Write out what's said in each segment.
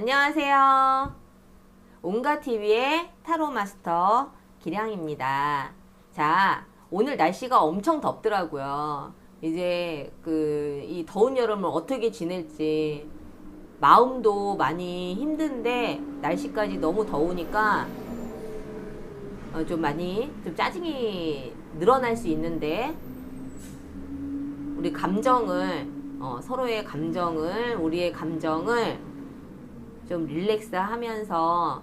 안녕하세요. 온가TV의 타로 마스터 기량입니다. 자, 오늘 날씨가 엄청 덥더라고요. 이제 이 더운 여름을 어떻게 지낼지 마음도 많이 힘든데 날씨까지 너무 더우니까 좀 많이 좀 짜증이 늘어날 수 있는데 우리 감정을 서로의 감정을 우리의 감정을 좀 릴렉스 하면서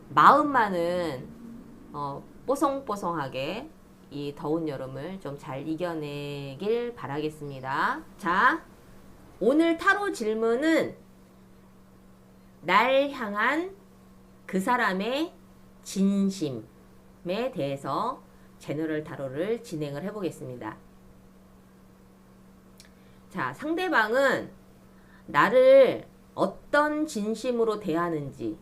마음만은 뽀송뽀송하게 이 더운 여름을 좀 잘 이겨내길 바라겠습니다. 자, 오늘 타로 질문은 날 향한 그 사람의 진심에 대해서 제너럴 타로를 진행을 해보겠습니다. 자, 상대방은 나를 어떤 진심으로 대하는지,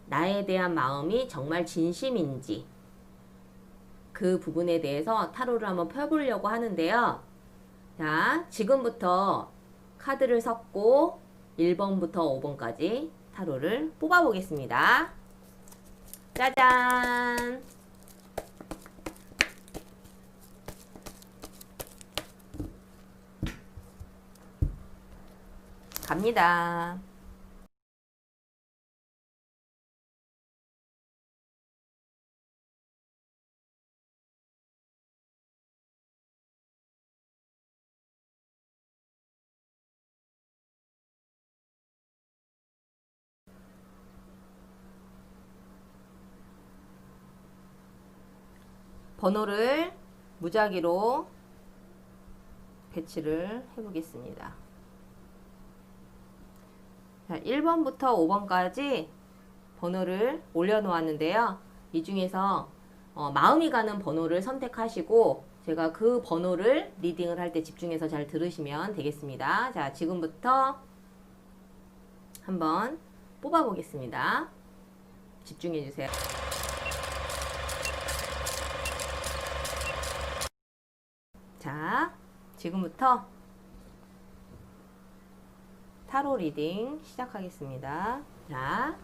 나에 대한 마음이 정말 진심인지 그 부분에 대해서 타로를 한번 펴보려고 하는데요. 자, 지금부터 카드를 섞고 1번부터 5번까지 타로를 뽑아보겠습니다. 짜잔! 갑니다. 번호를 무작위로 배치를 해보겠습니다. 자, 1번부터 5번까지 번호를 올려놓았는데요. 이 중에서 마음이 가는 번호를 선택하시고 제가 그 번호를 리딩을 할 때 집중해서 잘 들으시면 되겠습니다. 자, 지금부터 한번 뽑아보겠습니다. 집중해주세요. 자, 지금부터 타로 리딩 시작하겠습니다. 자,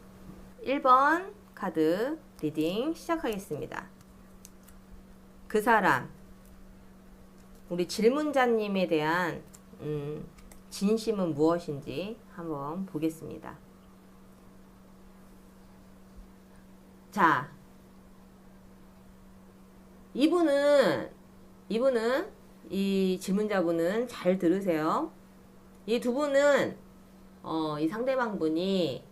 1번 카드 리딩 시작하겠습니다. 그 사람, 우리 질문자님에 대한 진심은 무엇인지 한번 보겠습니다. 자, 이분은 이 질문자분은 잘 들으세요. 이 두 분은 이 상대방 분이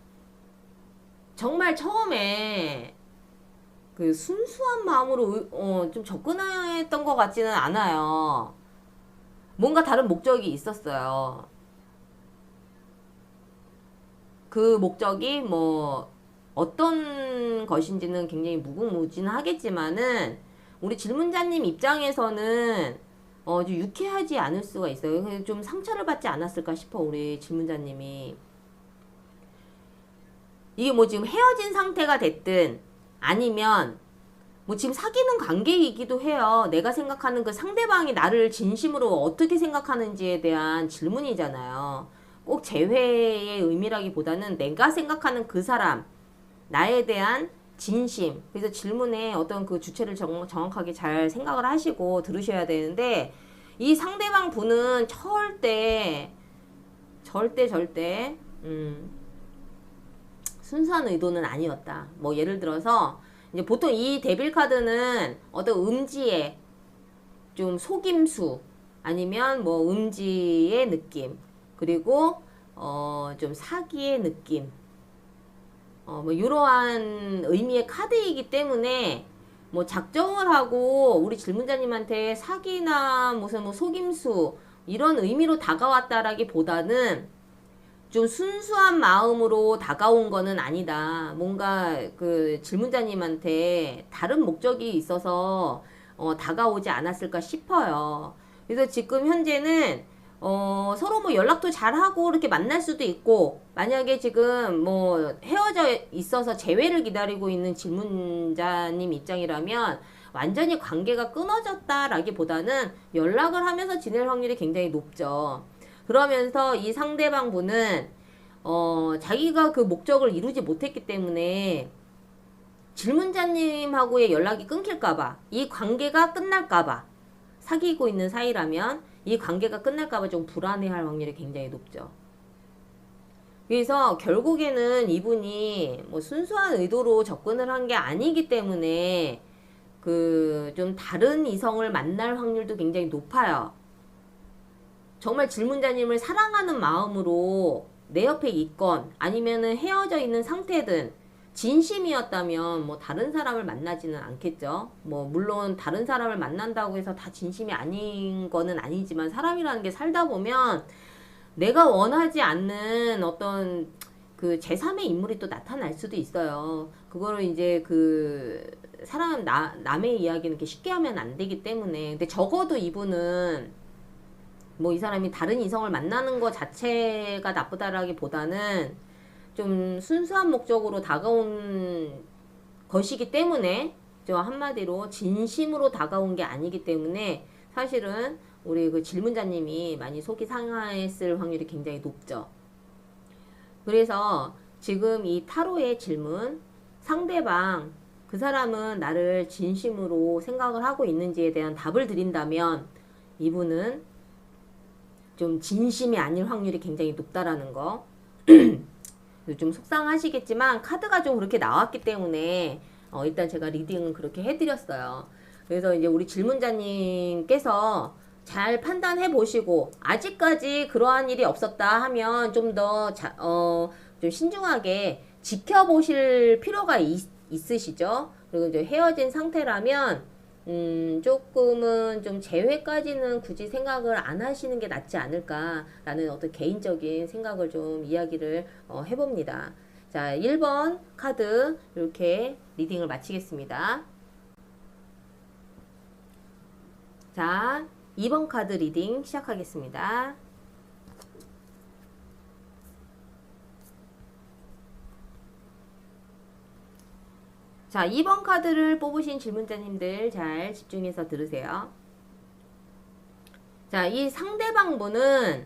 정말 처음에 그 순수한 마음으로 좀 접근했던 것 같지는 않아요. 뭔가 다른 목적이 있었어요. 그 목적이 뭐 어떤 것인지는 굉장히 무궁무진하겠지만은 우리 질문자님 입장에서는 좀 유쾌하지 않을 수가 있어요. 좀 상처를 받지 않았을까 싶어, 우리 질문자님이. 이게 뭐 지금 헤어진 상태가 됐든 아니면 뭐 지금 사귀는 관계이기도 해요. 내가 생각하는 그 상대방이 나를 진심으로 어떻게 생각하는지에 대한 질문이잖아요. 꼭 재회의 의미라기보다는 내가 생각하는 그 사람, 나에 대한 진심. 그래서 질문에 어떤 그 주체를 정확하게 잘 생각을 하시고 들으셔야 되는데, 이 상대방 분은 절대 순수한 의도는 아니었다. 뭐 예를 들어서 이제 보통 이 데빌 카드는 어떤 음지의 좀 속임수, 아니면 뭐 음지의 느낌, 그리고 좀 사기의 느낌, 뭐 이러한 의미의 카드이기 때문에 뭐 작정을 하고 우리 질문자님한테 사기나 무슨 뭐 속임수 이런 의미로 다가왔다라기보다는 좀 순수한 마음으로 다가온 거는 아니다. 뭔가 그 질문자님한테 다른 목적이 있어서 다가오지 않았을까 싶어요. 그래서 지금 현재는 서로 뭐 연락도 잘하고 이렇게 만날 수도 있고, 만약에 지금 뭐 헤어져 있어서 재회를 기다리고 있는 질문자님 입장이라면 완전히 관계가 끊어졌다라기보다는 연락을 하면서 지낼 확률이 굉장히 높죠. 그러면서 이 상대방 분은 자기가 그 목적을 이루지 못했기 때문에 질문자님하고의 연락이 끊길까봐, 이 관계가 끝날까봐, 사귀고 있는 사이라면 이 관계가 끝날까봐 좀 불안해할 확률이 굉장히 높죠. 그래서 결국에는 이분이 뭐 순수한 의도로 접근을 한 게 아니기 때문에 그 좀 다른 이성을 만날 확률도 굉장히 높아요. 정말 질문자님을 사랑하는 마음으로 내 옆에 있건 아니면은 헤어져 있는 상태든 진심이었다면 뭐 다른 사람을 만나지는 않겠죠. 뭐 물론 다른 사람을 만난다고 해서 다 진심이 아닌 거는 아니지만 사람이라는 게 살다 보면 내가 원하지 않는 어떤 그 제3의 인물이 또 나타날 수도 있어요. 그거를 이제 그 남의 이야기는 이렇게 쉽게 하면 안 되기 때문에. 근데 적어도 이분은 뭐 이 사람이 다른 이성을 만나는 것 자체가 나쁘다라기보다는 좀 순수한 목적으로 다가온 것이기 때문에, 저 한마디로 진심으로 다가온 게 아니기 때문에 사실은 우리 그 질문자님이 많이 속이 상했을 확률이 굉장히 높죠. 그래서 지금 이 타로의 질문, 상대방 그 사람은 나를 진심으로 생각을 하고 있는지에 대한 답을 드린다면 이분은 좀 진심이 아닐 확률이 굉장히 높다라는 거. 좀 속상하시겠지만 카드가 좀 그렇게 나왔기 때문에 일단 제가 리딩은 그렇게 해드렸어요. 그래서 이제 우리 질문자님께서 잘 판단해 보시고 아직까지 그러한 일이 없었다 하면 좀 더 좀 신중하게 지켜보실 필요가 있으시죠. 그리고 이제 헤어진 상태라면 조금은 좀 재회까지는 굳이 생각을 안 하시는 게 낫지 않을까라는 어떤 개인적인 생각을 좀 이야기를 해봅니다. 자, 1번 카드 이렇게 리딩을 마치겠습니다. 자, 2번 카드 리딩 시작하겠습니다. 자, 2번 카드를 뽑으신 질문자님들 잘 집중해서 들으세요. 자, 이 상대방 분은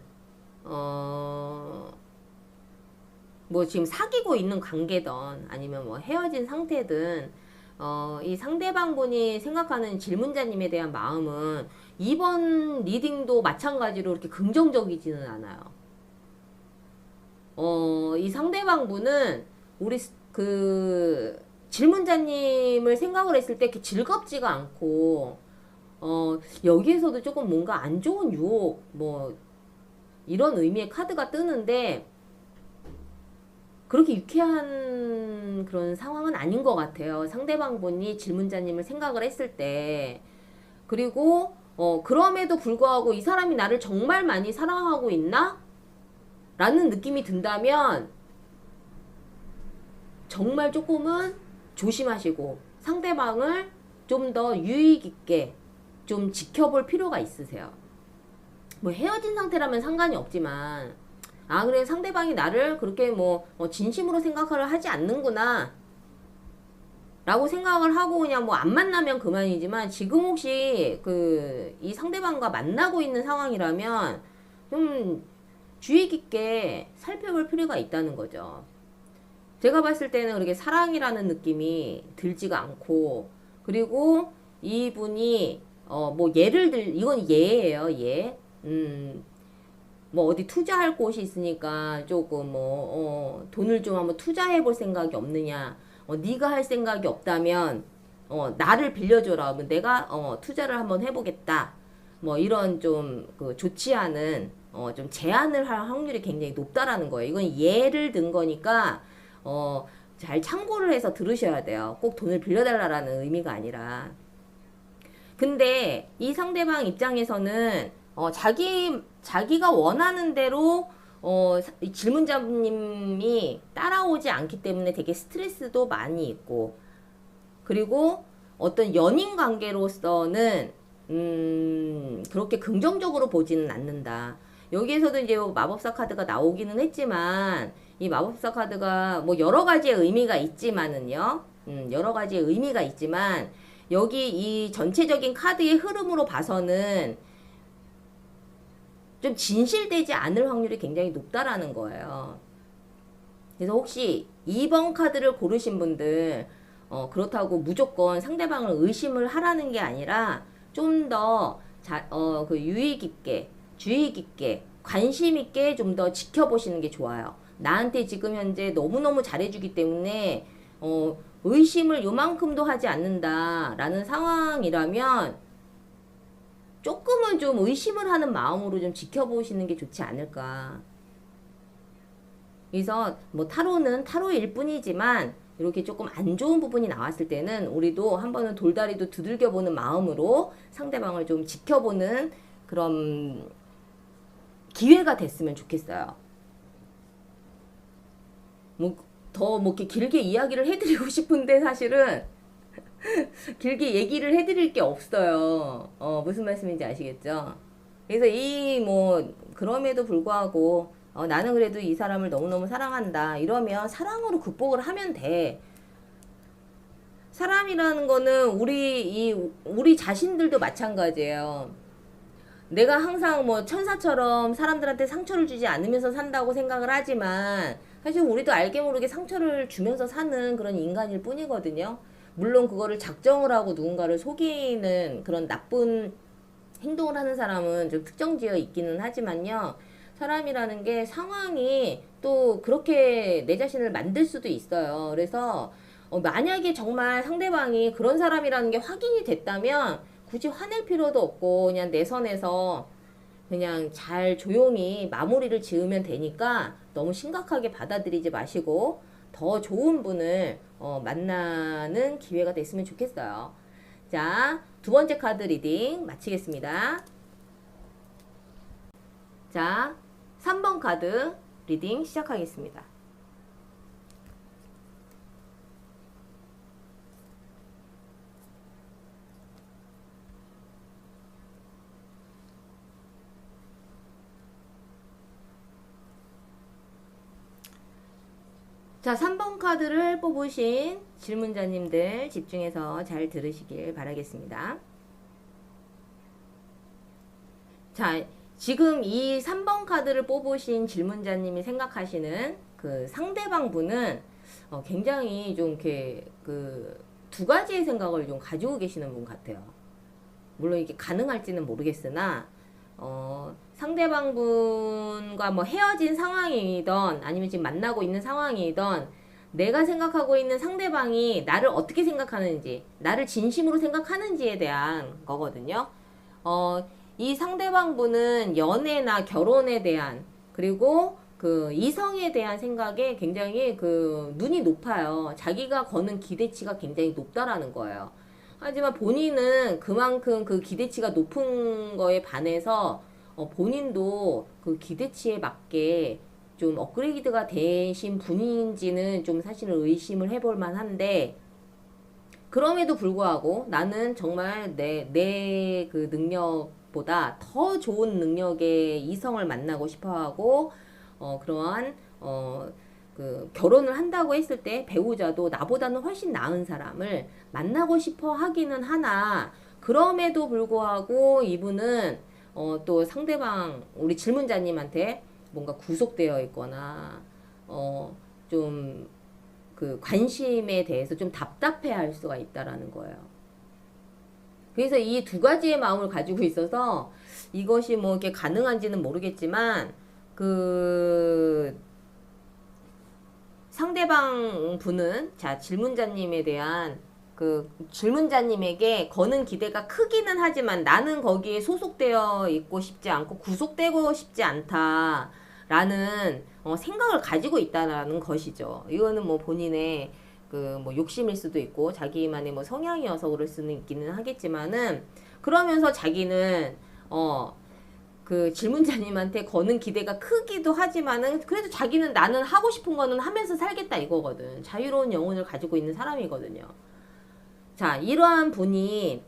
뭐 지금 사귀고 있는 관계든 아니면 뭐 헤어진 상태든 이 상대방 분이 생각하는 질문자님에 대한 마음은 이번 리딩도 마찬가지로 이렇게 긍정적이지는 않아요. 이 상대방 분은 우리 그 질문자님을 생각을 했을 때 이렇게 즐겁지가 않고 여기에서도 조금 뭔가 안 좋은 유혹 뭐 이런 의미의 카드가 뜨는데 그렇게 유쾌한 그런 상황은 아닌 것 같아요. 상대방 분이 질문자님을 생각을 했을 때. 그리고 그럼에도 불구하고 이 사람이 나를 정말 많이 사랑하고 있나? 라는 느낌이 든다면 정말 조금은 조심하시고 상대방을 좀 더 유익 있게 좀 지켜볼 필요가 있으세요. 뭐 헤어진 상태라면 상관이 없지만 그래 상대방이 나를 그렇게 뭐 진심으로 생각을 하지 않는구나 라고 생각을 하고 그냥 뭐 안 만나면 그만이지만 지금 혹시 이 상대방과 만나고 있는 상황이라면 좀 주의 깊게 살펴볼 필요가 있다는 거죠. 제가 봤을 때는 그렇게 사랑이라는 느낌이 들지가 않고, 그리고 이분이 뭐 이건 예예요. 예. 뭐 어디 투자할 곳이 있으니까 조금 돈을 좀 한번 투자해 볼 생각이 없느냐. 네가 할 생각이 없다면 나를 빌려줘라. 내가 투자를 한번 해보겠다. 뭐 이런 좀 좋지 않은 좀 제안을 할 확률이 굉장히 높다라는 거예요. 이건 예를 든 거니까 잘 참고를 해서 들으셔야 돼요. 꼭 돈을 빌려달라는 의미가 아니라. 근데 이 상대방 입장에서는 자기가 원하는 대로 이 질문자님이 따라오지 않기 때문에 되게 스트레스도 많이 있고, 그리고 어떤 연인 관계로서는 그렇게 긍정적으로 보지는 않는다. 여기에서도 이제 마법사 카드가 나오기는 했지만 이 마법사 카드가 뭐 여러 가지의 의미가 있지만은요. 여러 가지의 의미가 있지만 여기 이 전체적인 카드의 흐름으로 봐서는 좀 진실되지 않을 확률이 굉장히 높다라는 거예요. 그래서 혹시 2번 카드를 고르신 분들 그렇다고 무조건 상대방을 의심을 하라는 게 아니라 좀 더 그 유의 깊게 주의 깊게 관심 있게 좀 더 지켜보시는 게 좋아요. 나한테 지금 현재 너무너무 잘해주기 때문에 의심을 요만큼도 하지 않는다라는 상황이라면 조금은 좀 의심을 하는 마음으로 좀 지켜보시는 게 좋지 않을까. 그래서 뭐 타로는 타로일 뿐이지만 이렇게 조금 안 좋은 부분이 나왔을 때는 우리도 한 번은 돌다리도 두들겨보는 마음으로 상대방을 좀 지켜보는 그런 기회가 됐으면 좋겠어요. 뭐 이렇게 길게 이야기를 해드리고 싶은데 사실은 길게 얘기를 해드릴 게 없어요. 무슨 말씀인지 아시겠죠? 그래서 그럼에도 불구하고 나는 그래도 이 사람을 너무너무 사랑한다. 이러면 사랑으로 극복을 하면 돼. 사람이라는 거는 우리 자신들도 마찬가지예요. 내가 항상 뭐 천사처럼 사람들한테 상처를 주지 않으면서 산다고 생각을 하지만 사실 우리도 알게 모르게 상처를 주면서 사는 그런 인간일 뿐이거든요. 물론 그거를 작정을 하고 누군가를 속이는 그런 나쁜 행동을 하는 사람은 좀 특정지어 있기는 하지만요. 사람이라는 게 상황이 또 그렇게 내 자신을 만들 수도 있어요. 그래서 만약에 정말 상대방이 그런 사람이라는 게 확인이 됐다면 굳이 화낼 필요도 없고 그냥 내 선에서 그냥 잘 조용히 마무리를 지으면 되니까 너무 심각하게 받아들이지 마시고 더 좋은 분을 만나는 기회가 됐으면 좋겠어요. 자, 두 번째 카드 리딩 마치겠습니다. 자, 3번 카드 리딩 시작하겠습니다. 자, 3번 카드를 뽑으신 질문자님들 집중해서 잘 들으시길 바라겠습니다. 자, 지금 이 3번 카드를 뽑으신 질문자님이 생각하시는 그 상대방 분은 굉장히 좀 이렇게 두 가지의 생각을 좀 가지고 계시는 분 같아요. 물론 이게 가능할지는 모르겠으나 상대방 분과 뭐 헤어진 상황이던 아니면 지금 만나고 있는 상황이던 내가 생각하고 있는 상대방이 나를 어떻게 생각하는지, 나를 진심으로 생각하는지에 대한 거거든요. 이 상대방 분은 연애나 결혼에 대한 그리고 그 이성에 대한 생각에 굉장히 눈이 높아요. 자기가 거는 기대치가 굉장히 높다라는 거예요. 하지만 본인은 그만큼 그 기대치가 높은 거에 반해서 본인도 그 기대치에 맞게 좀 업그레이드가 되신 분인지는 좀 사실은 의심을 해볼 만한데 그럼에도 불구하고 나는 정말 내 그 능력보다 더 좋은 능력의 이성을 만나고 싶어하고 그러한 결혼을 한다고 했을 때 배우자도 나보다는 훨씬 나은 사람을 만나고 싶어 하기는 하나 그럼에도 불구하고 이분은 또 상대방 우리 질문자님한테 뭔가 구속되어 있거나 좀 그 관심에 대해서 좀 답답해 할 수가 있다라는 거예요. 그래서 이 두 가지의 마음을 가지고 있어서 이것이 뭐 이렇게 가능한지는 모르겠지만 상대방 분은 질문자님에 대한 질문자님에게 거는 기대가 크기는 하지만 나는 거기에 소속되어 있고 싶지 않고 구속되고 싶지 않다라는 생각을 가지고 있다라는 것이죠. 이거는 뭐 본인의 뭐 욕심일 수도 있고 자기만의 뭐 성향이어서 그럴 수는 있기는 하겠지만은 그러면서 자기는 질문자님한테 거는 기대가 크기도 하지만은 그래도 자기는 나는 하고 싶은 거는 하면서 살겠다 이거거든. 자유로운 영혼을 가지고 있는 사람이거든요. 자, 이러한 분이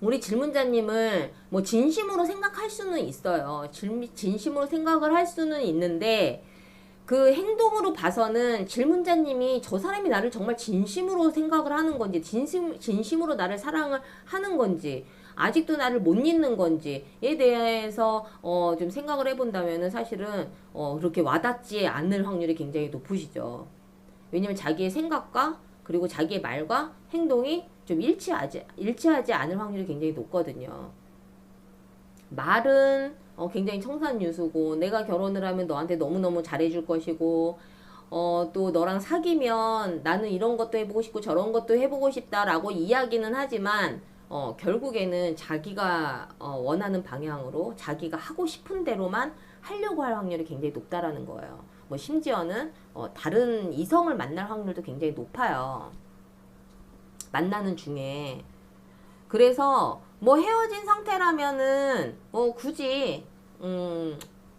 우리 질문자님을 뭐 진심으로 생각할 수는 있어요. 진심으로 생각을 할 수는 있는데 그 행동으로 봐서는 질문자님이 저 사람이 나를 정말 진심으로 생각을 하는 건지 진심으로 나를 사랑을 하는 건지 아직도 나를 못 잊는 건지에 대해서 좀 생각을 해본다면은 사실은 그렇게 와닿지 않을 확률이 굉장히 높으시죠. 왜냐면 자기의 생각과 그리고 자기의 말과 행동이 좀 일치하지 않을 확률이 굉장히 높거든요. 말은 굉장히 청산유수고 내가 결혼을 하면 너한테 너무너무 잘해줄 것이고 또 너랑 사귀면 나는 이런 것도 해보고 싶고 저런 것도 해보고 싶다라고 이야기는 하지만 결국에는 자기가 원하는 방향으로 자기가 하고 싶은 대로만 하려고 할 확률이 굉장히 높다라는 거예요. 뭐 심지어는 다른 이성을 만날 확률도 굉장히 높아요. 만나는 중에. 그래서 뭐 헤어진 상태라면은 뭐 굳이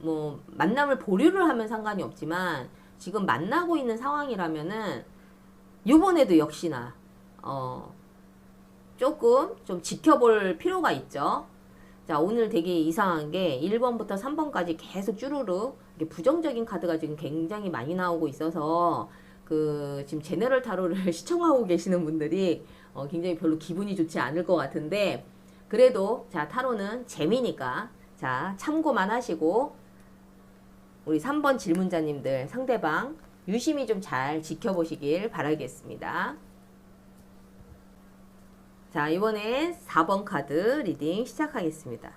뭐 만남을 보류를 하면 상관이 없지만 지금 만나고 있는 상황이라면은 요번에도 역시나 조금 좀 지켜볼 필요가 있죠. 자, 오늘 되게 이상한 게 1번부터 3번까지 계속 쭈루룩 부정적인 카드가 지금 굉장히 많이 나오고 있어서 지금 제너럴 타로를 시청하고 계시는 분들이 굉장히 별로 기분이 좋지 않을 것 같은데 그래도 자, 타로는 재미니까 자, 참고만 하시고 우리 3번 질문자님들 상대방 유심히 좀 잘 지켜보시길 바라겠습니다. 자, 이번엔 4번 카드 리딩 시작하겠습니다.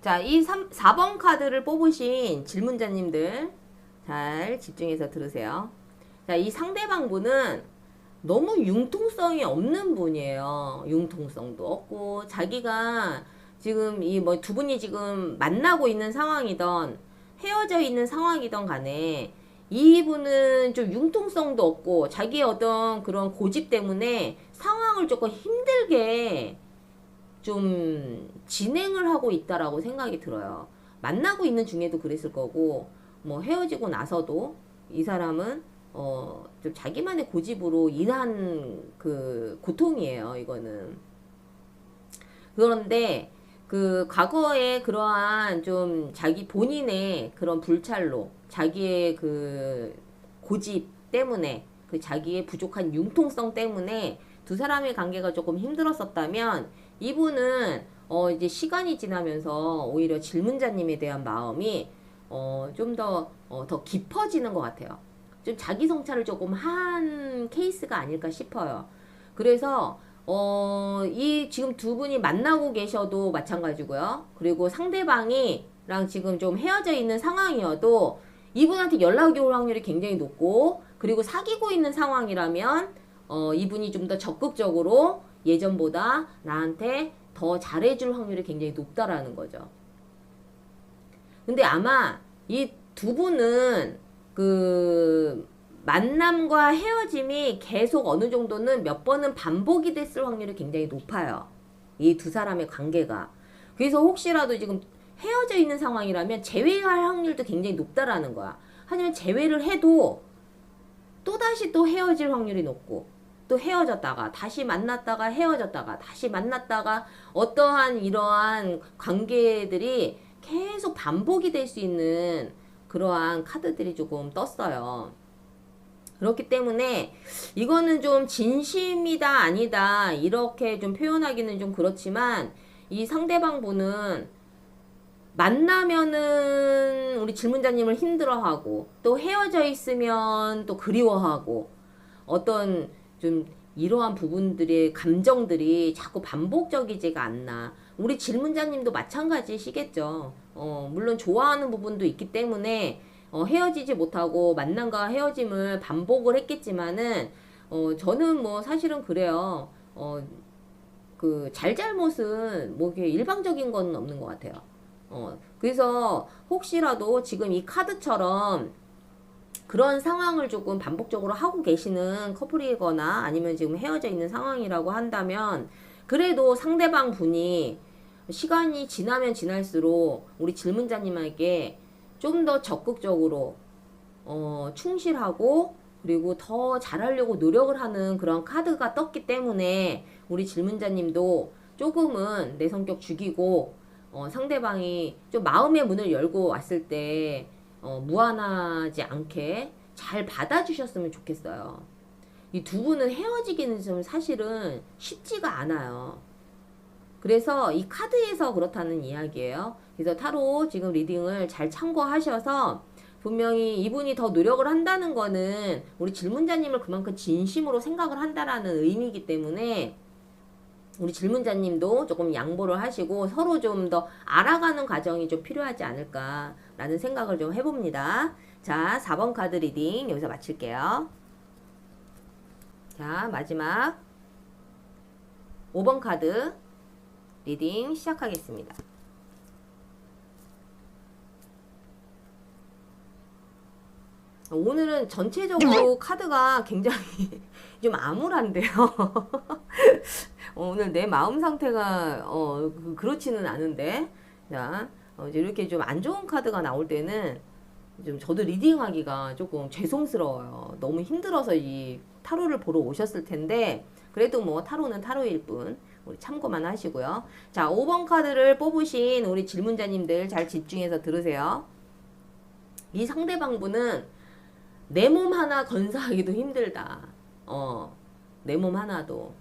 자, 이 4번 카드를 뽑으신 질문자님들 잘 집중해서 들으세요. 자, 이 상대방 분은 너무 융통성이 없는 분이에요. 융통성도 없고 자기가 지금 이 뭐 두 분이 지금 만나고 있는 상황이던 헤어져 있는 상황이던 간에 이분은 좀 융통성도 없고 자기의 어떤 그런 고집 때문에 상황을 조금 힘들게 좀 진행을 하고 있다라고 생각이 들어요. 만나고 있는 중에도 그랬을 거고 뭐 헤어지고 나서도 이 사람은 좀 자기만의 고집으로 인한 고통이에요, 이거는. 그런데 과거에 그러한 좀 자기 본인의 그런 불찰로 자기의 고집 때문에 자기의 부족한 융통성 때문에 두 사람의 관계가 조금 힘들었었다면 이분은 이제 시간이 지나면서 오히려 질문자님에 대한 마음이 좀 더 깊어지는 것 같아요. 좀 자기 성찰을 조금 한 케이스가 아닐까 싶어요. 그래서 이 지금 두 분이 만나고 계셔도 마찬가지고요. 그리고 상대방이랑 지금 좀 헤어져 있는 상황이어도 이분한테 연락이 올 확률이 굉장히 높고 그리고 사귀고 있는 상황이라면 이분이 좀 더 적극적으로 예전보다 나한테 더 잘해줄 확률이 굉장히 높다라는 거죠. 근데 아마 이 두 분은 만남과 헤어짐이 계속 어느 정도는 몇 번은 반복이 됐을 확률이 굉장히 높아요. 이 두 사람의 관계가. 그래서 혹시라도 지금 헤어져 있는 상황이라면 재회할 확률도 굉장히 높다라는 거야. 하지만 재회를 해도 또다시 또 헤어질 확률이 높고 또 헤어졌다가 다시 만났다가 헤어졌다가 다시 만났다가 어떠한 이러한 관계들이 계속 반복이 될 수 있는 그러한 카드들이 조금 떴어요. 그렇기 때문에 이거는 좀 진심이다 아니다 이렇게 좀 표현하기는 좀 그렇지만 이 상대방 분은 만나면은 우리 질문자님을 힘들어하고 또 헤어져 있으면 또 그리워하고 어떤 좀 이러한 부분들의 감정들이 자꾸 반복적이지가 않나. 우리 질문자님도 마찬가지시겠죠. 물론 좋아하는 부분도 있기 때문에 헤어지지 못하고 만남과 헤어짐을 반복을 했겠지만은 저는 뭐 사실은 그래요. 잘잘못은 뭐 이렇게 일방적인 건 없는 것 같아요. 그래서 혹시라도 지금 이 카드처럼 그런 상황을 조금 반복적으로 하고 계시는 커플이거나 아니면 지금 헤어져 있는 상황이라고 한다면 그래도 상대방 분이 시간이 지나면 지날수록 우리 질문자님에게 좀 더 적극적으로 충실하고 그리고 더 잘하려고 노력을 하는 그런 카드가 떴기 때문에 우리 질문자님도 조금은 내 성격 죽이고 상대방이 좀 마음의 문을 열고 왔을 때 무한하지 않게 잘 받아주셨으면 좋겠어요. 이 두 분은 헤어지기는 좀 사실은 쉽지가 않아요. 그래서 이 카드에서 그렇다는 이야기예요. 그래서 타로 지금 리딩을 잘 참고하셔서 분명히 이분이 더 노력을 한다는 거는 우리 질문자님을 그만큼 진심으로 생각을 한다라는 의미이기 때문에 우리 질문자님도 조금 양보를 하시고 서로 좀 더 알아가는 과정이 좀 필요하지 않을까라는 생각을 좀 해봅니다. 자, 4번 카드 리딩 여기서 마칠게요. 자, 마지막 5번 카드 리딩 시작하겠습니다. 오늘은 전체적으로 카드가 굉장히 좀 암울한데요. 오늘 내 마음 상태가 그렇지는 않은데, 자, 이렇게 좀 안 좋은 카드가 나올 때는 좀 저도 리딩하기가 조금 죄송스러워요. 너무 힘들어서 이 타로를 보러 오셨을 텐데, 그래도 뭐 타로는 타로일 뿐 우리 참고만 하시고요. 자, 5번 카드를 뽑으신 우리 질문자님들 잘 집중해서 들으세요. 이 상대방분은 내 몸 하나 건사하기도 힘들다. 내 몸 하나도.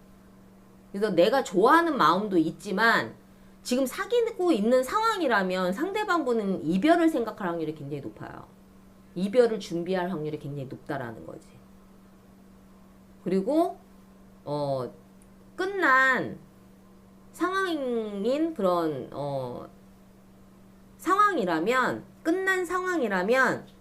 그래서 내가 좋아하는 마음도 있지만 지금 사귀고 있는 상황이라면 상대방분은 이별을 생각할 확률이 굉장히 높아요. 이별을 준비할 확률이 굉장히 높다라는 거지. 그리고 끝난 상황인 그런 상황이라면 끝난 상황이라면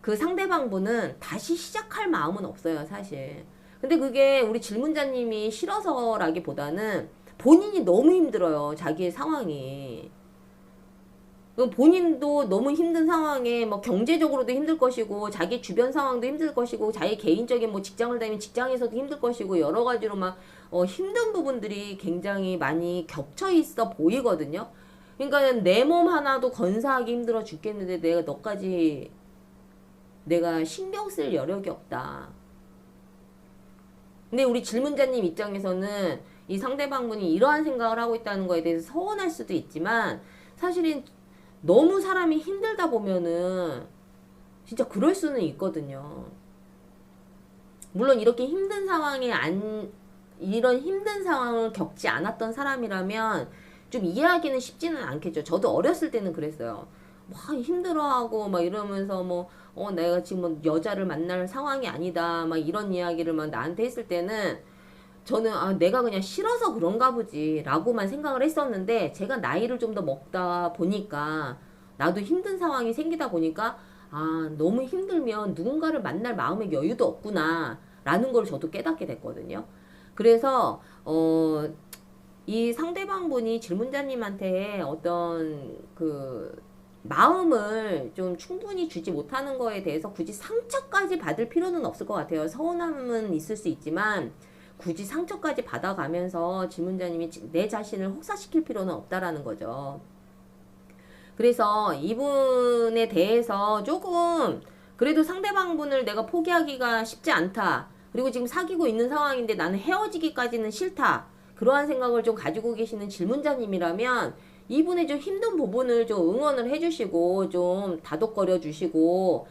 그 상대방분은 다시 시작할 마음은 없어요, 사실. 근데 그게 우리 질문자님이 싫어서라기보다는 본인이 너무 힘들어요, 자기의 상황이. 본인도 너무 힘든 상황에 뭐 경제적으로도 힘들 것이고 자기 주변 상황도 힘들 것이고 자기 개인적인 뭐 직장을 다니면 직장에서도 힘들 것이고 여러 가지로 막 힘든 부분들이 굉장히 많이 겹쳐 있어 보이거든요. 그러니까 내 몸 하나도 건사하기 힘들어 죽겠는데 내가 너까지 내가 신경 쓸 여력이 없다. 근데 우리 질문자님 입장에서는 이 상대방분이 이러한 생각을 하고 있다는 거에 대해서 서운할 수도 있지만 사실은 너무 사람이 힘들다 보면은 진짜 그럴 수는 있거든요. 물론 이렇게 힘든 상황에 이런 힘든 상황을 겪지 않았던 사람이라면 좀 이해하기는 쉽지는 않겠죠. 저도 어렸을 때는 그랬어요. 막 힘들어하고 막 이러면서 뭐 내가 지금 뭐 여자를 만날 상황이 아니다 막 이런 이야기를 막 나한테 했을 때는 저는 내가 그냥 싫어서 그런가 보지 라고만 생각을 했었는데 제가 나이를 좀 더 먹다 보니까 나도 힘든 상황이 생기다 보니까 너무 힘들면 누군가를 만날 마음의 여유도 없구나 라는 걸 저도 깨닫게 됐거든요. 그래서 이 상대방분이 질문자님한테 어떤 그 마음을 좀 충분히 주지 못하는 거에 대해서 굳이 상처까지 받을 필요는 없을 것 같아요. 서운함은 있을 수 있지만 굳이 상처까지 받아가면서 질문자님이 내 자신을 혹사시킬 필요는 없다라는 거죠. 그래서 이분에 대해서 조금 그래도 상대방분을 내가 포기하기가 쉽지 않다. 그리고 지금 사귀고 있는 상황인데 나는 헤어지기까지는 싫다. 그러한 생각을 좀 가지고 계시는 질문자님이라면 이분의 좀 힘든 부분을 좀 응원을 해주시고 좀 다독거려 주시고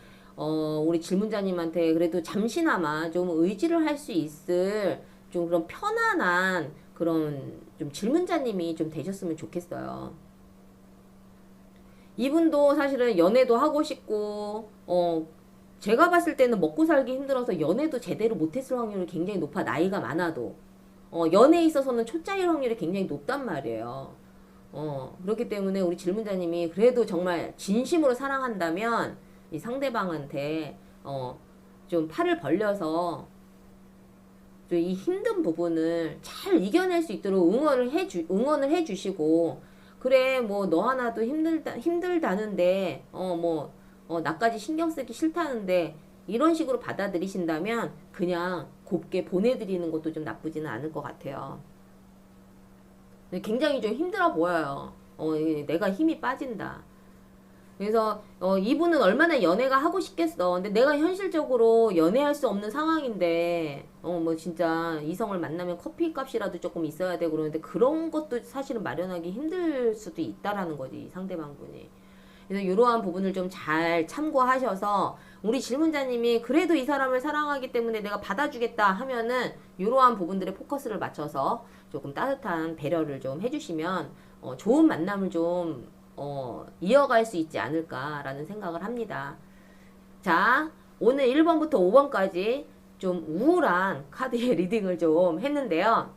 우리 질문자님한테 그래도 잠시나마 좀 의지를 할 수 있을 좀 그런 편안한 그런 좀 질문자님이 좀 되셨으면 좋겠어요. 이분도 사실은 연애도 하고 싶고 제가 봤을 때는 먹고 살기 힘들어서 연애도 제대로 못했을 확률이 굉장히 높아. 나이가 많아도 연애에 있어서는 초짜일 확률이 굉장히 높단 말이에요. 그렇기 때문에 우리 질문자님이 그래도 정말 진심으로 사랑한다면 이 상대방한테 좀 팔을 벌려서 좀 이 힘든 부분을 잘 이겨낼 수 있도록 응원을 해주시고 그래 뭐 너 하나도 힘들다는데 나까지 신경 쓰기 싫다는데 이런 식으로 받아들이신다면 그냥 곱게 보내드리는 것도 좀 나쁘지는 않을 것 같아요. 굉장히 좀 힘들어 보여요. 내가 힘이 빠진다. 그래서 이분은 얼마나 연애가 하고 싶겠어. 근데 내가 현실적으로 연애할 수 없는 상황인데 뭐 진짜 이성을 만나면 커피 값이라도 조금 있어야 되고 그러는데 그런 것도 사실은 마련하기 힘들 수도 있다라는 거지, 상대방분이. 그래서 이러한 부분을 좀 잘 참고하셔서 우리 질문자님이 그래도 이 사람을 사랑하기 때문에 내가 받아주겠다 하면은 이러한 부분들에 포커스를 맞춰서 조금 따뜻한 배려를 좀 해주시면 좋은 만남을 좀 이어갈 수 있지 않을까라는 생각을 합니다. 자, 오늘 1번부터 5번까지 좀 우울한 카드의 리딩을 좀 했는데요.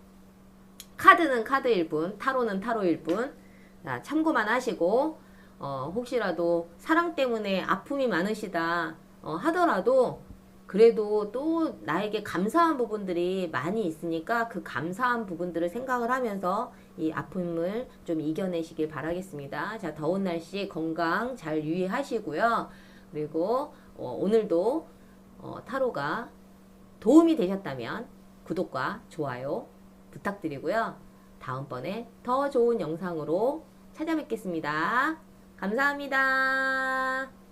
카드는 카드일 뿐, 타로는 타로일 뿐. 자, 참고만 하시고, 혹시라도 사랑 때문에 아픔이 많으시다 하더라도, 그래도 또 나에게 감사한 부분들이 많이 있으니까 그 감사한 부분들을 생각을 하면서 이 아픔을 좀 이겨내시길 바라겠습니다. 자, 더운 날씨 건강 잘 유의하시고요. 그리고 오늘도 타로가 도움이 되셨다면 구독과 좋아요 부탁드리고요. 다음번에 더 좋은 영상으로 찾아뵙겠습니다. 감사합니다.